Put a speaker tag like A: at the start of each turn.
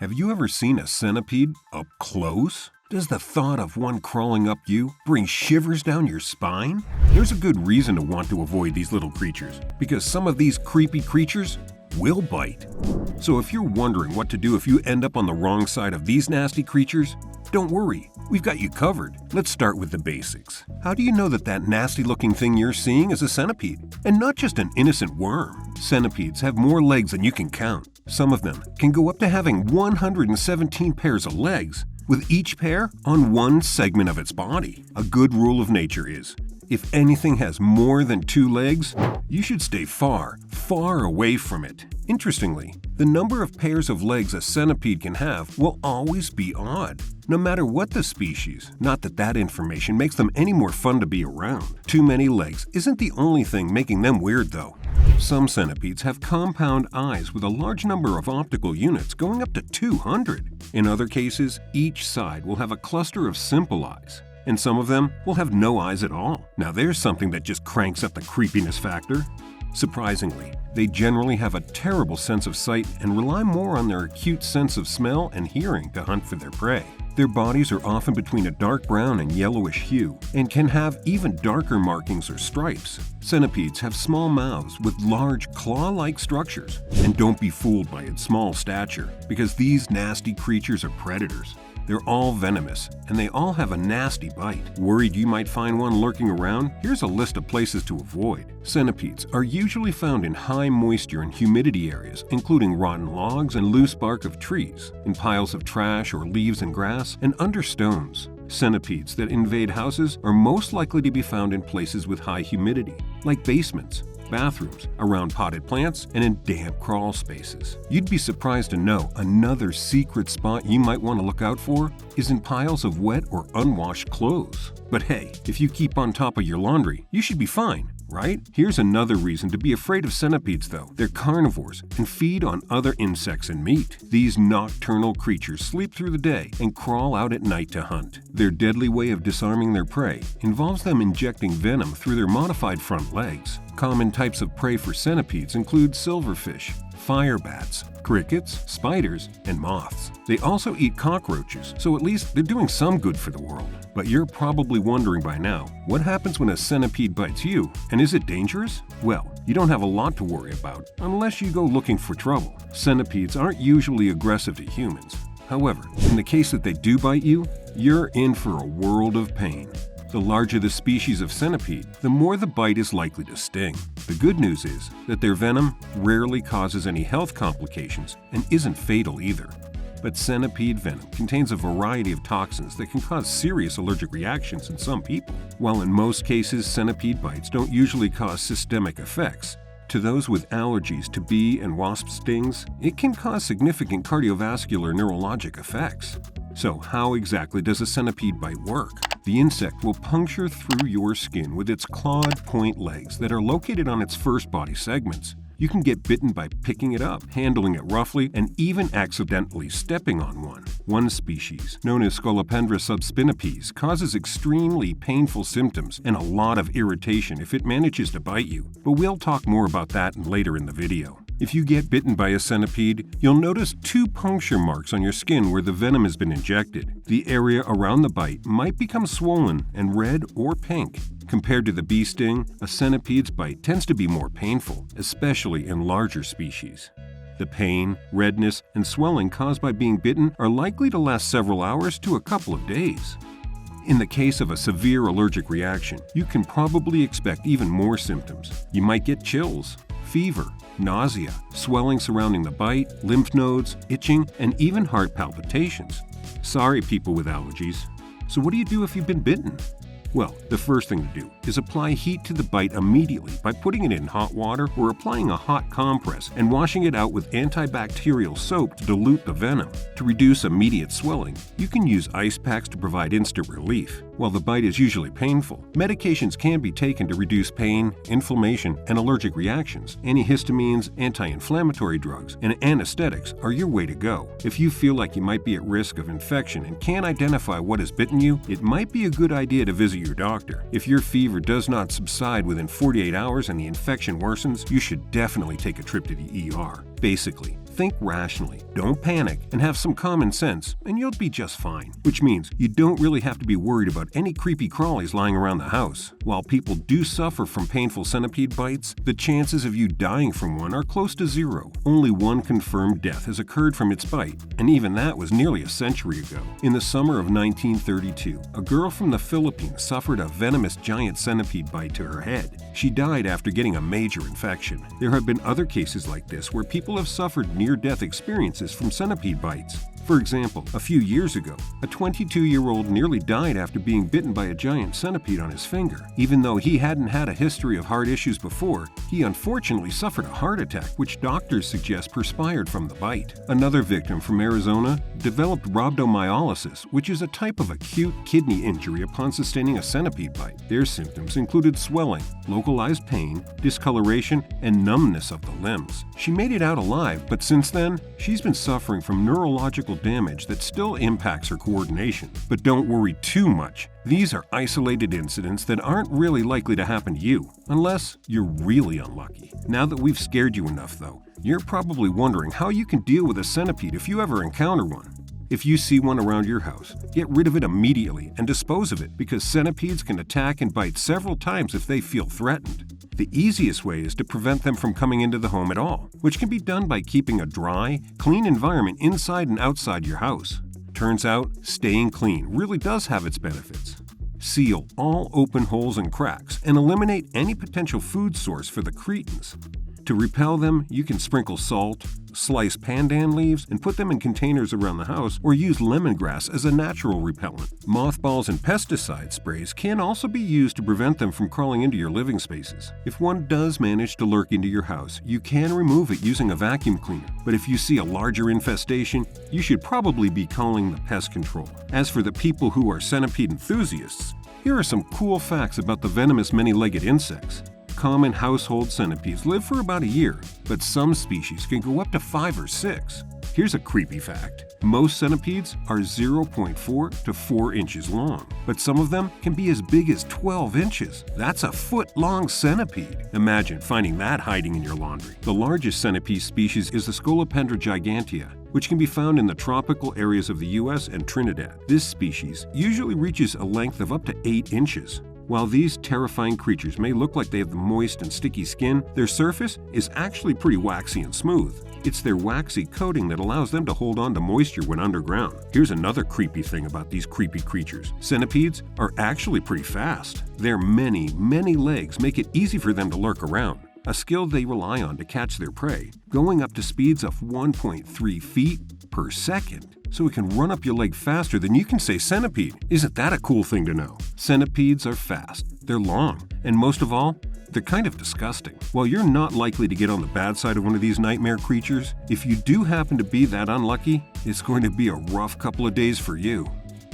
A: Have you ever seen a centipede up close? Does the thought of one crawling up you bring shivers down your spine? There's a good reason to want to avoid these little creatures, because some of these creepy creatures will bite. So if you're wondering what to do if you end up on the wrong side of these nasty creatures, don't worry, we've got you covered. Let's start with the basics. How do you know that nasty-looking thing you're seeing is a centipede? And not just an innocent worm. Centipedes have more legs than you can count. Some of them can go up to having 117 pairs of legs, with each pair on one segment of its body. A good rule of nature is, if anything has more than 2 legs, you should stay far, far away from it. Interestingly, the number of pairs of legs a centipede can have will always be odd, no matter what the species. Not that information makes them any more fun to be around. Too many legs isn't the only thing making them weird, though. Some centipedes have compound eyes with a large number of optical units, going up to 200. In other cases, each side will have a cluster of simple eyes, and some of them will have no eyes at all. Now there's something that just cranks up the creepiness factor. Surprisingly, they generally have a terrible sense of sight and rely more on their acute sense of smell and hearing to hunt for their prey. Their bodies are often between a dark brown and yellowish hue, and can have even darker markings or stripes. Centipedes have small mouths with large claw-like structures, and don't be fooled by its small stature, because these nasty creatures are predators. They're all venomous, and they all have a nasty bite. Worried you might find one lurking around? Here's a list of places to avoid. Centipedes are usually found in high moisture and humidity areas, including rotten logs and loose bark of trees, in piles of trash or leaves and grass, and under stones. Centipedes that invade houses are most likely to be found in places with high humidity, like basements, bathrooms, around potted plants, and in damp crawl spaces. You'd be surprised to know another secret spot you might want to look out for is in piles of wet or unwashed clothes. But hey, if you keep on top of your laundry, you should be fine, right? Here's another reason to be afraid of centipedes, though. They're carnivores and feed on other insects and meat. These nocturnal creatures sleep through the day and crawl out at night to hunt. Their deadly way of disarming their prey involves them injecting venom through their modified front legs. Common types of prey for centipedes include silverfish, fire bats, crickets, spiders, and moths. They also eat cockroaches, so at least they're doing some good for the world. But you're probably wondering by now, what happens when a centipede bites you, and is it dangerous? Well, you don't have a lot to worry about unless you go looking for trouble. Centipedes aren't usually aggressive to humans. However, in the case that they do bite you, you're in for a world of pain. The larger the species of centipede, the more the bite is likely to sting. The good news is that their venom rarely causes any health complications and isn't fatal either. But centipede venom contains a variety of toxins that can cause serious allergic reactions in some people. While in most cases centipede bites don't usually cause systemic effects, to those with allergies to bee and wasp stings, it can cause significant cardiovascular neurologic effects. So how exactly does a centipede bite work? The insect will puncture through your skin with its clawed point legs that are located on its first body segments. You can get bitten by picking it up, handling it roughly, and even accidentally stepping on one. One species, known as Scolopendra subspinipes, causes extremely painful symptoms and a lot of irritation if it manages to bite you, but we'll talk more about that later in the video. If you get bitten by a centipede, you'll notice 2 puncture marks on your skin where the venom has been injected. The area around the bite might become swollen and red or pink. Compared to the bee sting, a centipede's bite tends to be more painful, especially in larger species. The pain, redness, and swelling caused by being bitten are likely to last several hours to a couple of days. In the case of a severe allergic reaction, you can probably expect even more symptoms. You might get chills, fever, nausea, swelling surrounding the bite, lymph nodes, itching, and even heart palpitations. Sorry, people with allergies. So what do you do if you've been bitten? Well, the first thing to do is apply heat to the bite immediately by putting it in hot water or applying a hot compress and washing it out with antibacterial soap to dilute the venom. To reduce immediate swelling, you can use ice packs to provide instant relief. While the bite is usually painful, medications can be taken to reduce pain, inflammation, and allergic reactions. Antihistamines, anti-inflammatory drugs, and anesthetics are your way to go. If you feel like you might be at risk of infection and can't identify what has bitten you, it might be a good idea to visit your doctor. If your fever does not subside within 48 hours and the infection worsens, you should definitely take a trip to the ER. Basically, think rationally, don't panic, and have some common sense, and you'll be just fine. Which means you don't really have to be worried about any creepy crawlies lying around the house. While people do suffer from painful centipede bites, the chances of you dying from one are close to zero. Only one confirmed death has occurred from its bite, and even that was nearly a century ago. In the summer of 1932, a girl from the Philippines suffered a venomous giant centipede bite to her head. She died after getting a major infection. There have been other cases like this where people have suffered near-death experiences from centipede bites. For example, a few years ago, a 22-year-old nearly died after being bitten by a giant centipede on his finger. Even though he hadn't had a history of heart issues before, he unfortunately suffered a heart attack, which doctors suggest perspired from the bite. Another victim from Arizona developed rhabdomyolysis, which is a type of acute kidney injury upon sustaining a centipede bite. Their symptoms included swelling, localized pain, discoloration, and numbness of the limbs. She made it out alive, but since then, she's been suffering from neurological damage that still impacts her coordination. But don't worry too much. These are isolated incidents that aren't really likely to happen to you, unless you're really unlucky. Now that we've scared you enough, though, you're probably wondering how you can deal with a centipede if you ever encounter one. If you see one around your house, get rid of it immediately and dispose of it, because centipedes can attack and bite several times if they feel threatened. The easiest way is to prevent them from coming into the home at all, which can be done by keeping a dry, clean environment inside and outside your house. Turns out, staying clean really does have its benefits. Seal all open holes and cracks and eliminate any potential food source for the cretins. To repel them, you can sprinkle salt, slice pandan leaves, and put them in containers around the house, or use lemongrass as a natural repellent. Mothballs and pesticide sprays can also be used to prevent them from crawling into your living spaces. If one does manage to lurk into your house, you can remove it using a vacuum cleaner. But if you see a larger infestation, you should probably be calling the pest control. As for the people who are centipede enthusiasts, here are some cool facts about the venomous many-legged insects. Common household centipedes live for about a year, but some species can go up to 5 or 6. Here's a creepy fact. Most centipedes are 0.4 to 4 inches long, but some of them can be as big as 12 inches. That's a foot-long centipede. Imagine finding that hiding in your laundry. The largest centipede species is the Scolopendra gigantea, which can be found in the tropical areas of the US and Trinidad. This species usually reaches a length of up to 8 inches. While these terrifying creatures may look like they have the moist and sticky skin, their surface is actually pretty waxy and smooth. It's their waxy coating that allows them to hold on to moisture when underground. Here's another creepy thing about these creepy creatures. Centipedes are actually pretty fast. Their many legs make it easy for them to lurk around, a skill they rely on to catch their prey, going up to speeds of 1.3 feet per second. So it can run up your leg faster than you can say centipede. Isn't that a cool thing to know? Centipedes are fast, they're long, and most of all, they're kind of disgusting. While you're not likely to get on the bad side of one of these nightmare creatures, if you do happen to be that unlucky, it's going to be a rough couple of days for you.